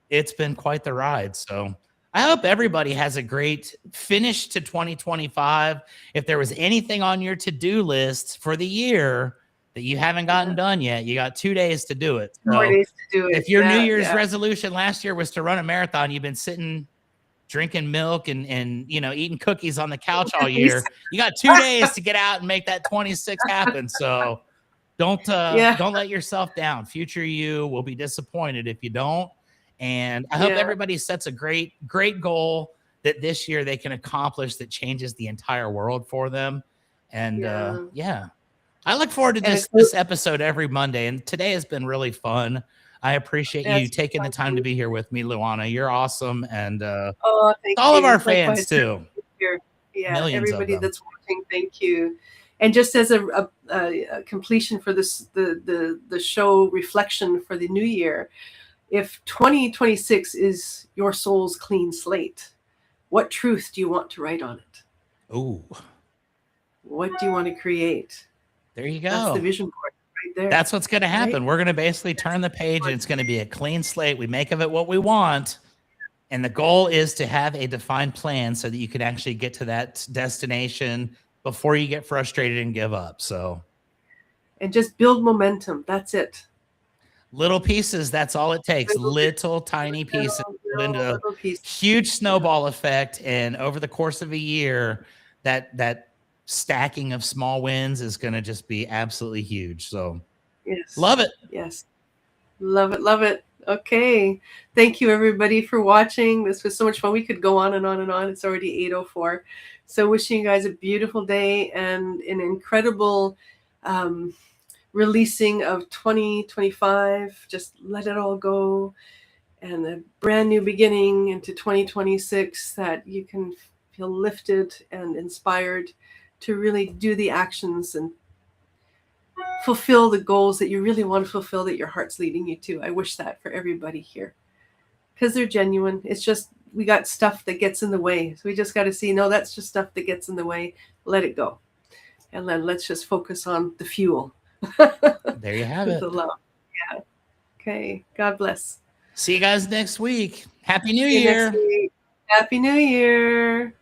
it's been quite the ride. So I hope everybody has a great finish to 2025. If there was anything on your to-do list for the year that you haven't gotten done yet, you got 2 days to do it. So 4 days to do it. If your New Year's resolution last year was to run a marathon, you've been sitting drinking milk and eating cookies on the couch all year. You got 2 days to get out and make that 26 happen. So don't let yourself down. Future you will be disappointed if you don't. And I hope everybody sets a great goal that this year they can accomplish that changes the entire world for them. And I look forward to this episode every Monday. And today has been really fun. I appreciate you taking the time to be here with me, Luannah. You're awesome. And all of our fans too. Yeah, millions everybody that's watching, thank you. And just as a completion for this, the show reflection for the new year, if 2026 is your soul's clean slate, what truth do you want to write on it? Ooh. What do you want to create? There you go. That's the vision board right there. That's what's going to happen. Right? We're going to basically turn the page and it's going to be a clean slate. We make of it what we want. And the goal is to have a defined plan so that you can actually get to that destination before you get frustrated and give up. So, and just build momentum. That's it. Little pieces. That's all it takes. Little tiny pieces into a huge snowball effect. And over the course of a year, that stacking of small wins is going to just be absolutely huge. So love it. Yes. Love it. Love it. Okay. Thank you everybody for watching. This was so much fun. We could go on and on and on. It's already 8:04. So wishing you guys a beautiful day and an incredible releasing of 2025. Just let it all go. And a brand new beginning into 2026 that you can feel lifted and inspired to really do the actions and fulfill the goals that you really want to fulfill, that your heart's leading you to. I wish that for everybody here, because they're genuine. It's just we got stuff that gets in the way. So we just got to see, no, that's just stuff that gets in the way. Let it go. And then let's just focus on the fuel. There you have it. The love. Yeah. Okay. God bless. See you guys next week. Happy New See you Year. next week. Happy New Year.